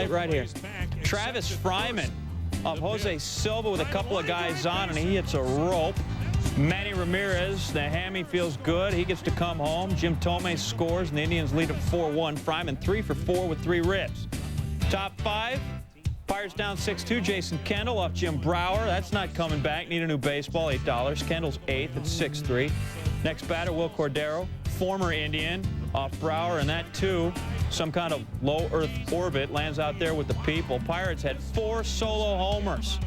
Sit right here. Travis Fryman of Jose Silva with a couple of guys on, and he hits a rope. Manny Ramirez, the hammy feels good. He gets to come home. Jim Tomei scores, and the Indians lead at 4-1. Fryman 3 for 4 with 3 ribs. Top 5. Pirates down 6-2. Jason Kendall off Jim Brower. That's not coming back. Need a new baseball, $8. Kendall's 8th at 6-3. Next batter, Will Cordero, former Indian, off Brower, and that too, some kind of low Earth orbit, lands out there with the people. Pirates had 4 solo homers.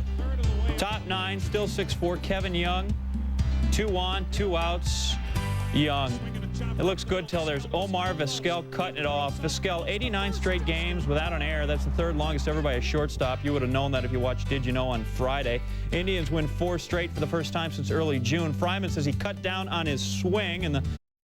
Top 9, still 6-4. Kevin Young, 2 on, 2 outs. Young. It looks good till there's Omar Vizquel cutting it off. Vizquel, 89 straight games without an error. That's the 3rd longest ever by a shortstop. You would have known that if you watched Did You Know on Friday. Indians win 4 straight for the first time since early June. Fryman says he cut down on his swing, and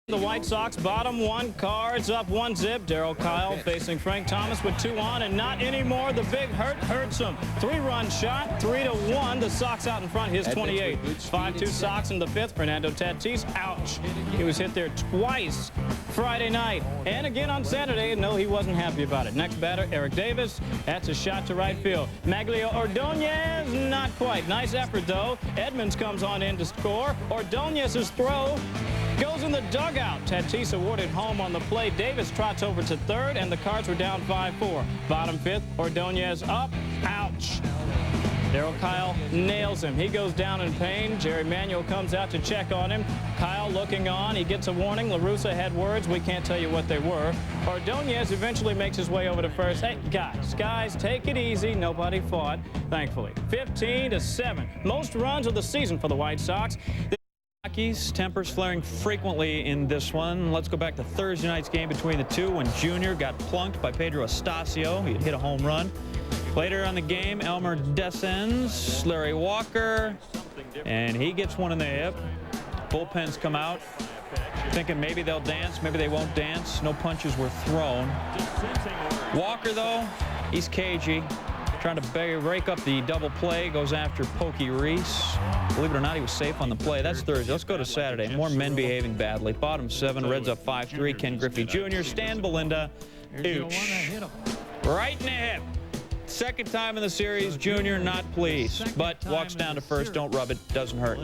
the White Sox bottom 1, Cards up 1-zip. Darryl Kyle facing Frank Thomas with 2 on, and not anymore. The big hurt hurts him. 3-run shot, 3-1. The Sox out in front, his 28. 5-2 Sox in the 5th. Fernando Tatis, ouch. He was hit there twice Friday night and again on Saturday. No, he wasn't happy about it. Next batter, Eric Davis. That's a shot to right field. Maglio Ordonez, not quite. Nice effort, though. Edmonds comes on in to score. Ordonez's throw goes in the dugout. Tatis awarded home on the play. Davis trots over to 3rd, and the Cards were down 5-4. Bottom 5th, Ordonez up. Ouch. Darryl Kyle nails him. He goes down in pain. Jerry Manuel comes out to check on him. Kyle looking on. He gets a warning. La Russa had words. We can't tell you what they were. Ordonez eventually makes his way over to first. Hey, guys, take it easy. Nobody fought, thankfully. 15-7. Most runs of the season for the White Sox. Rockies, tempers flaring frequently in this one. Let's go back to Thursday night's game between the two when Junior got plunked by Pedro Estacio. He hit a home run. Later on the game, Elmer Descends, Larry Walker, and he gets one in the hip. Bullpens come out, thinking maybe they'll dance, maybe they won't dance. No punches were thrown. Walker, though, he's cagey. Trying to break up the double play, goes after Pokey Reese. Believe it or not, he was safe on the play. That's Thursday. Let's go to Saturday. More men behaving badly. Bottom 7, Reds up 5-3. Ken Griffey Jr., Stan Belinda, ouch. Right in the hip. 2nd time in the series, Junior not pleased, but walks down to first. Don't rub it, doesn't hurt.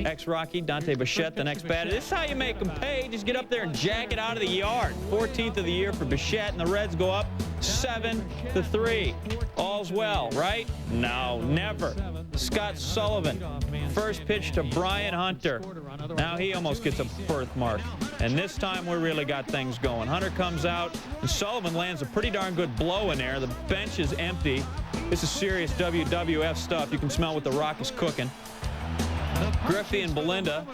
Ex-Rocky, Dante Bichette, the next batter. This is how you make them pay. Just get up there and jack it out of the yard. 14th of the year for Bichette, and the Reds go up 7-3. All's well, right? No, never. Scott Sullivan, first pitch to Brian Hunter. Now he almost gets a birthmark. And this time we really got things going. Hunter comes out, and Sullivan lands a pretty darn good blow in there. The bench is empty. This is serious WWF stuff. You can smell what the Rock is cooking. Griffey and Belinda,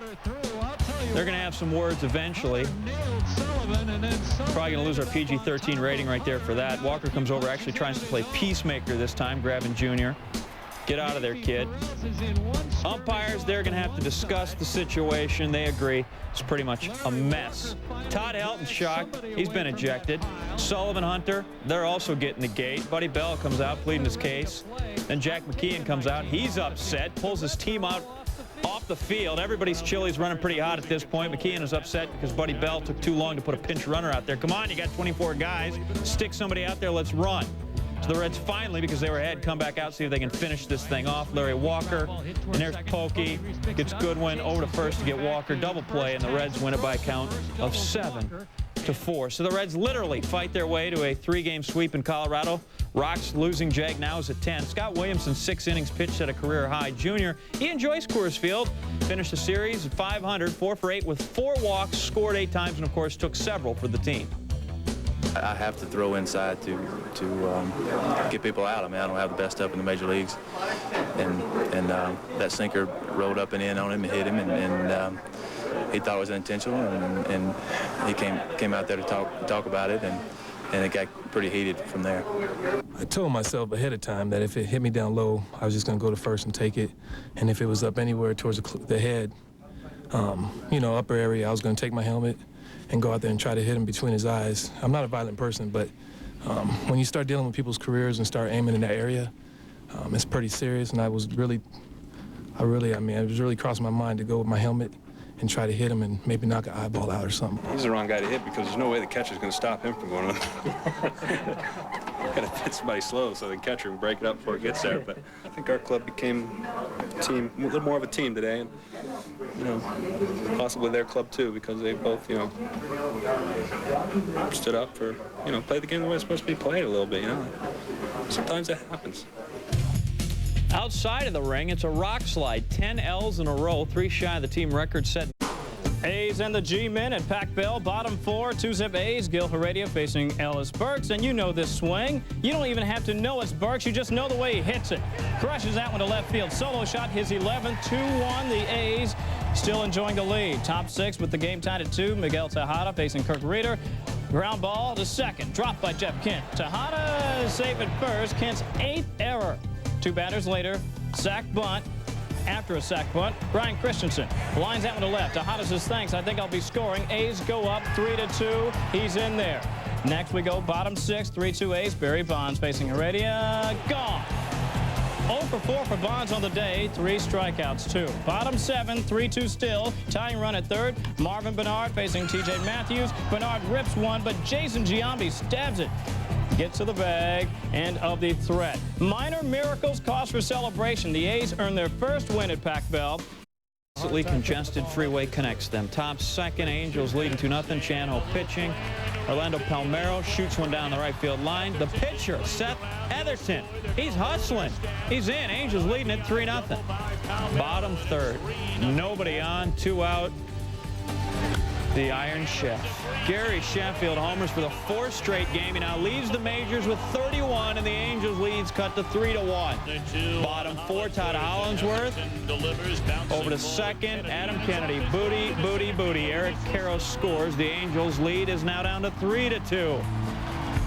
they're going to have some words eventually. Probably going to lose our PG-13 rating right there for that. Walker comes over, actually tries to play peacemaker this time, grabbing Junior. Get out of there, kid. Umpires, they're going to have to discuss the situation. They agree it's pretty much a mess. Todd Helton's shocked. He's been ejected. Sullivan, Hunter, they're also getting the gate. Buddy Bell comes out, pleading his case. Then Jack McKeon comes out. He's upset, pulls his team out off the field. Everybody's chili's running pretty hot at this point. McKeon is upset because Buddy Bell took too long to put a pinch runner out there. Come on, you got 24 guys. Stick somebody out there, let's run. So the Reds finally, because they were ahead, come back out, see if they can finish this thing off. Larry Walker, and there's Pokey. Gets Goodwin over to first to get Walker. Double play, and the Reds win it by a count of 7-4. So the Reds literally fight their way to a 3-game sweep in Colorado. Rock's losing jag now is at 10. Scott Williamson, 6 innings pitched at a career high. Junior, he enjoys Coors Field. Finished the series at 500, 4 for 8 with 4 walks, scored 8 times, and of course took several for the team. I have to throw inside to get people out. I mean, I don't have the best up in the major leagues, and that sinker rolled up and in on him and hit him, and he thought it was intentional, and he came out there to talk about it, and it got pretty heated from there. I told myself ahead of time that if it hit me down low, I was just going to go to first and take it, and if it was up anywhere towards the head, you know, upper area, I was going to take my helmet and go out there and try to hit him between his eyes. I'm not a violent person, but when you start dealing with people's careers and start aiming in that area, it's pretty serious. And it was really crossing my mind to go with my helmet and try to hit him and maybe knock an eyeball out or something. He's the wrong guy to hit because there's no way the catcher's going to stop him from going on. got to hit somebody slow so the catcher can break it up before it gets there. But I think our club became a team, a little more of a team today, and possibly their club too, because they both stood up for played the game the way it's supposed to be played a little bit. Sometimes that happens. Outside of the ring, it's a rock slide. 10 L's in a row, 3 shy of the team record set. A's and the G-men at Pac-Bell, bottom 4, 2-zip A's. Gil Heredia facing Ellis Burks, and you know this swing. You don't even have to know it's Burks, you just know the way he hits it. Crushes that one to left field. Solo shot, his 11th, 2-1. The A's still enjoying the lead. Top 6 with the game tied at 2. Miguel Tejada facing Kirk Reeder. Ground ball to second, dropped by Jeff Kent. Tejada safe at first, Kent's 8th error. 2 batters later, sack bunt. After a sack bunt, Brian Christensen lines that one to left. Tejada says, thanks, I think I'll be scoring. A's go up 3-2. He's in there. Next we go bottom 6, 3-2 A's. Barry Bonds facing Heredia. Gone. 0 for 4 for Bonds on the day. 3 strikeouts, 2. Bottom 7, 3-2 still. Tying run at third. Marvin Bernard facing T.J. Matthews. Bernard rips one, but Jason Giambi stabs it. Gets to the bag, end of the threat. Minor miracles cause for celebration. The A's earn their first win at Pac-Bell. Congested freeway connects them. Top second, Angels leading 2-0. Chan-Ho pitching. Orlando Palmeiro shoots one down the right field line. The pitcher, Seth Etherton, he's hustling. He's in. Angels leading it 3-0. Bottom third. Nobody on. 2 out. The Iron Chef. Gary Sheffield homers for the 4th straight game. He now leads the majors with 31, and the Angels leads cut to 3-1. Bottom 4, Todd Hollingsworth. Over to second, Adam Kennedy. Booty, booty, booty. Eric Karros scores. The Angels lead is now down to 3-2.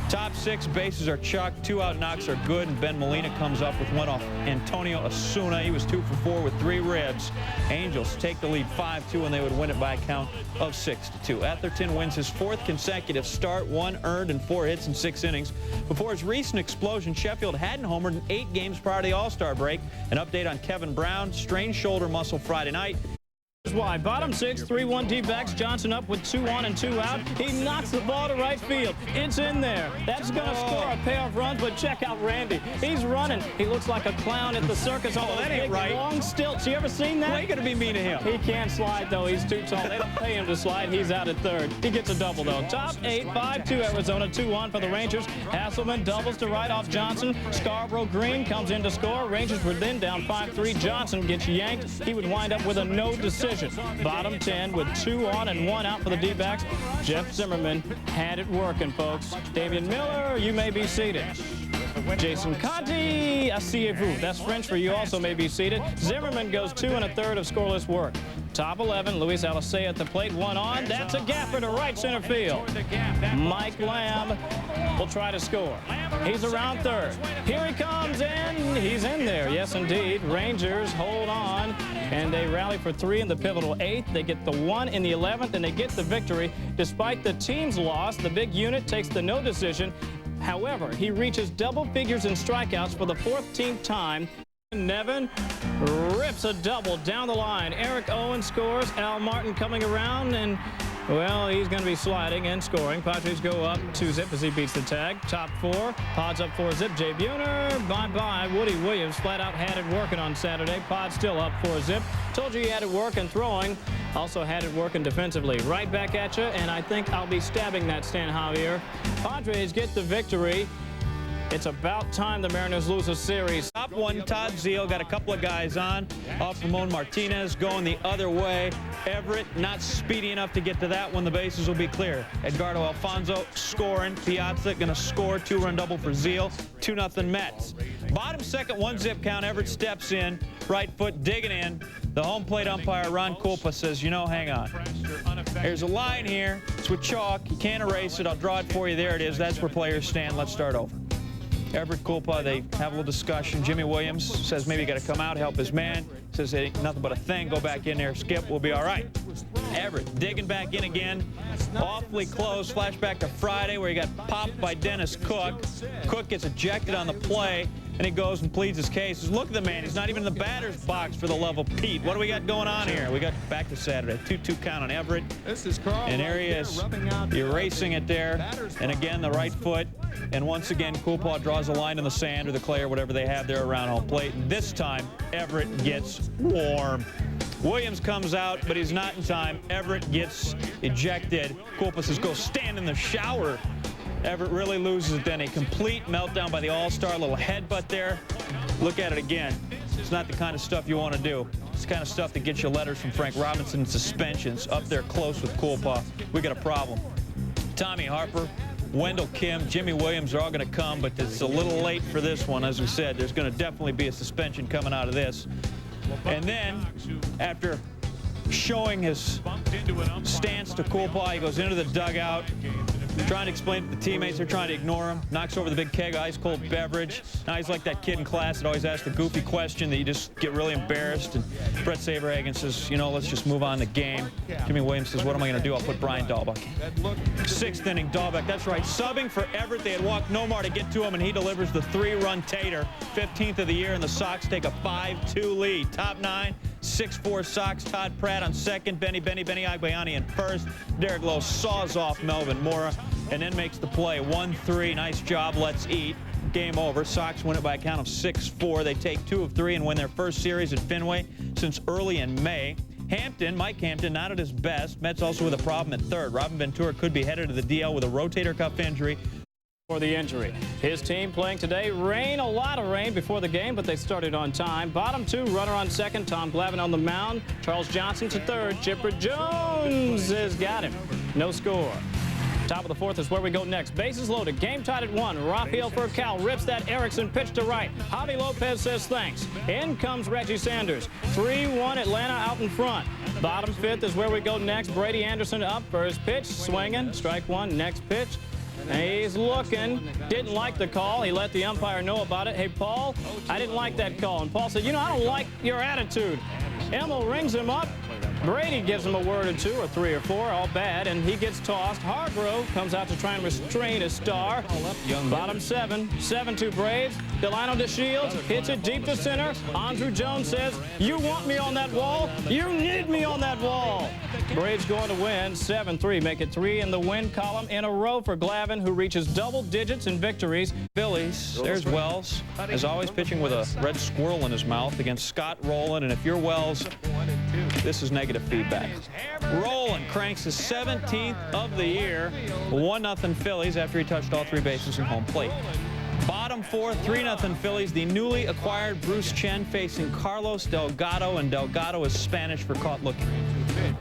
Top 6 bases are chucked. 2 out knocks are good, and Ben Molina comes up with one off Antonio Osuna. He was 2 for 4 with 3 ribs. Angels take the lead 5-2, and they would win it by a count of 6-2. Etherton wins his 4th consecutive start, 1 earned and 4 hits in 6 innings. Before his recent explosion, Sheffield hadn't homered in 8 games prior to the All-Star break. An update on Kevin Brown, strained shoulder muscle Friday night. Why bottom 6, 3-1 D-backs. Johnson up with 2 on and 2 out. He knocks the ball to right field. It's in there. That's going to score a pair of runs, but check out Randy. He's running. He looks like a clown at the circus. All that ain't right. Long stilts. You ever seen that? Why are you going to be mean to him? He can't slide, though. He's too tall. They don't pay him to slide. He's out at third. He gets a double, though. Top 8, 5-2 Arizona, 2 on for the Rangers. Hasselman doubles to right off Johnson. Scarborough Green comes in to score. Rangers were then down 5-3. Johnson gets yanked. He would wind up with a no decision. Bottom 10 with 2 on and 1 out for the D-backs. Jeff Zimmerman had it working, folks. Damian Miller, you may be seated. Jason Conti, asseyez-vous. That's French for you also may be seated. Zimmerman goes 2 1/3 of scoreless work. Top 11, Luis Alicea at the plate, 1 on. That's a gapper to right center field. Mike Lamb will try to score. He's around third. Here he comes in. He's in there. Yes, indeed. Rangers hold on, and they rally for 3 in the pivotal 8th. They get the 1 in the 11th, and they get the victory. Despite the team's loss, the big unit takes the no decision. However, he reaches double figures in strikeouts for the 14th time. Nevin rips a double down the line. Eric Owen scores. Al Martin coming around, and, well, he's going to be sliding and scoring. Padres go up 2-zip as he beats the tag. Top 4. Pods up 4-zip. Jay Buhner. Bye-bye. Woody Williams flat out had it working on Saturday. Pod still up 4-zip. Told you he had it working throwing. Also had it working defensively. Right back at you, and I think I'll be stabbing that Stan Javier. Padres get the victory. It's about time the Mariners lose a series. Top 1, Todd Zeile got a couple of guys on. Off Ramon Martinez going the other way. Everett not speedy enough to get to that one. The bases will be clear. Edgardo Alfonso scoring. Piazza going to score. 2-run double for Zeile. 2-0 Mets. Bottom second, 1-zip count. Everett steps in. Right foot digging in. The home plate umpire, Ron Kulpa, says, hang on. There's a line here. It's with chalk. You can't erase it. I'll draw it for you. There it is. That's where players stand. Let's start over. Everett, Kulpa, they have a little discussion. Jimmy Williams says maybe you got to come out, help his man. Says hey, nothing but a thing. Go back in there, Skip. We'll be all right. Everett digging back in again. Awfully close. Flashback to Friday where he got popped by Dennis Cook. Cook gets ejected on the play. and he goes and pleads his case. Says, look at the man. He's not even in the batter's box for the love of Pete. What do we got going on here? We got back to Saturday. 2-2 count on Everett. And there he is, erasing it there. And again, the right foot. And once again, Coolpaw draws a line in the sand or the clay or whatever they have there around home plate. And this time, Everett gets warm. Williams comes out, but he's not in time. Everett gets ejected. Coolpaw says, go stand in the shower. Everett really loses it then. A complete meltdown by the All-Star. Little headbutt there. Look at it again. It's not the kind of stuff you want to do. It's the kind of stuff that gets you letters from Frank Robinson and suspensions up there close with Coolpaw. We got a problem. Tommy Harper, Wendell Kim, Jimmy Williams are all going to come, but it's a little late for this one. As we said, there's going to definitely be a suspension coming out of this. And then, after showing his stance to Coolpaw, he goes into the dugout, trying to explain to the teammates they're trying to ignore him, knocks over the big keg of ice-cold beverage. Now he's like that kid in class that always asks the goofy question that you just get really embarrassed. And Brett Saberhagen says, you know, let's just move on the game. Jimmy Williams says, what am I going to do? I'll put Brian Dahlbeck in. Sixth inning, Dahlbeck, that's right, subbing for Everett. They had walked Nomar to get to him, and he delivers the 3-run tater. 15th of the year, and the Sox take a 5-2 lead. Top 9, 6-4 Sox. Todd Pratt on second. Benny Agbayani in first. Derek Lowe saws off Melvin Mora and then makes the play. 1-3. Nice job. Let's eat. Game over. Sox win it by a count of 6-4. They take 2 of 3 and win their first series at Fenway since early in May. Mike Hampton, not at his best. Mets also with a problem at third. Robin Ventura could be headed to the DL with a rotator cuff injury. For the injury. His team playing today, rain, a lot of rain before the game, but they started on time. Bottom 2, runner on second, Tom Glavine on the mound. Charles Johnson to third. Chipper Jones has got him. No score. Top of the 4th is where we go next. Bases loaded. Game tied at 1. Rafael Furcal rips that Erickson pitch to right. Javi Lopez says thanks. In comes Reggie Sanders. 3-1 Atlanta out in front. Bottom 5th is where we go next. Brady Anderson up. First pitch. Swinging. Strike 1. Next pitch. He's looking, didn't like the call. He let the umpire know about it. Hey, Paul, I didn't like that call. And Paul said, you know, I don't like your attitude. Emil rings him up. Brady gives him a word or 2 or 3 or 4, all bad, and he gets tossed. Hargrove comes out to try and restrain his star. Bottom 7, 7-2 Braves. Delano DeShields hits it deep to center. Andrew Jones says, you want me on that wall? You need me on that wall. Braves going to win 7-3, make it 3 in the win column in a row for Glavine, who reaches double digits in victories. Phillies, there's Wells, as always pitching with a red squirrel in his mouth against Scott Rowland. And if you're Wells, this is negative feedback. Rowland cranks his 17th of the year. 1-0 Phillies after he touched all 3 bases in home plate. Bottom 4, 3-0 Phillies. The newly acquired Bruce Chen facing Carlos Delgado, and Delgado is Spanish for caught looking.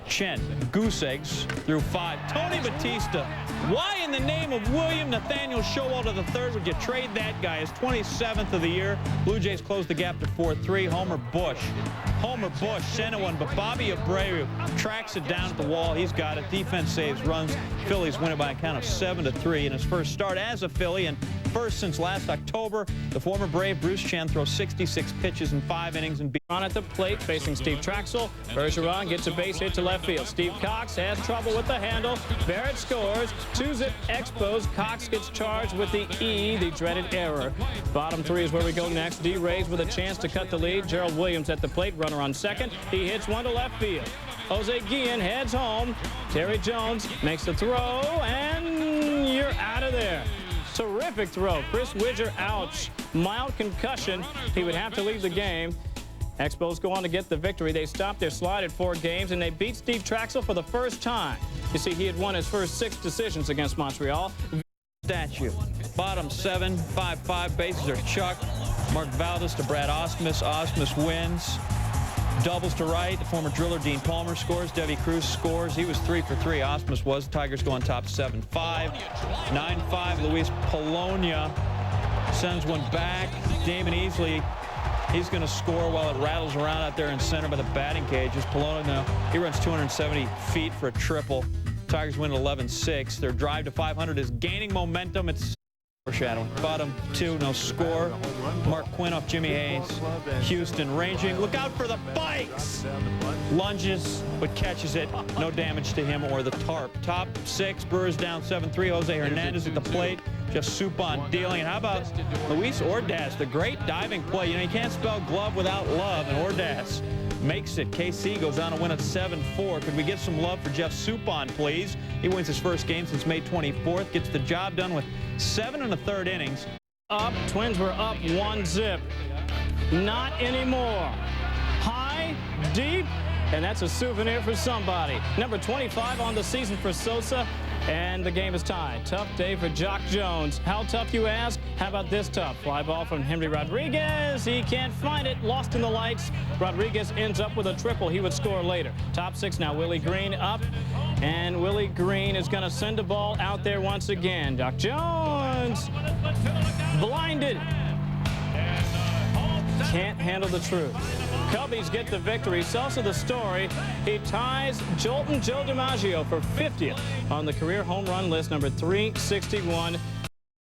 Chen, goose eggs through 5. Tony Batista. Why in the name of William Nathaniel Showalter III would you trade that guy? His 27th of the year. Blue Jays close the gap to 4-3. Homer Bush sent one, but Bobby Abreu tracks it down at the wall. He's got it. Defense saves runs. Phillies win it by a count of 7-3 in his first start as a Philly, and first since last October. The former Brave Bruce Chen throws 66 pitches in 5 innings and on at the plate facing Steve Traxel. Bergeron gets a base hit to left field. Steve Cox has trouble with the handle. Barrett scores. 2-zip Expos. Cox gets charged with the E, the dreaded error. Bottom 3 is where we go next. D. Rays with a chance to cut the lead. Gerald Williams at the plate. Runner on second. He hits one to left field. Jose Guillen heads home. Terry Jones makes the throw, and you're out of there. Terrific throw. Chris Widger, ouch. Mild concussion. He would have to leave the game. Expos go on to get the victory. They stopped their slide at 4 games, and they beat Steve Traxel for the first time. You see, he had won his first 6 decisions against Montreal. Statue. Bottom 7, 5-5. Bases are chucked. Mark Valdez to Brad Osmus. Osmus wins. Doubles to right. The former driller Dean Palmer scores. Debbie Cruz scores. He was 3 for 3. Osmus was. Tigers go on top 7-5. 9-5. Luis Polonia sends one back. Damon Easley, he's going to score while it rattles around out there in center by the batting cages. Polonia, he runs 270 feet for a triple. Tigers win 11-6. Their drive to 500 is gaining momentum. It's Foreshadowing. Bottom 2, no score. Mark Quinn off Jimmy Hayes. Houston ranging. Look out for the bikes. Lunges, but catches it. No damage to him or the tarp. Top 6, Brewers down 7-3. Jose Hernandez at the plate. Just soup on dealing. And how about Luis Ordaz, the great diving play. You know, you can't spell glove without love, and Ordaz makes it. KC goes on to win at 7-4. Could we get some love for Jeff Suppan, please? He wins his first game since May 24th. Gets the job done with 7 1/3 innings. Up. Twins were up 1-zip. Not anymore. High, deep, and that's a souvenir for somebody. Number 25 on the season for Sosa, and the game is tied. Tough day for Jock Jones. How tough, you ask? How about this tough? Fly ball from Henry Rodriguez. He can't find it. Lost in the lights. Rodriguez ends up with a triple. He would score later. Top 6 now. Willie Green up, and Willie Green is going to send the ball out there once again. Jock Jones blinded. Can't handle the truth. Cubbies get the victory. Sosa the story. He ties Jolton Joe DiMaggio for 50th on the career home run list, number 361.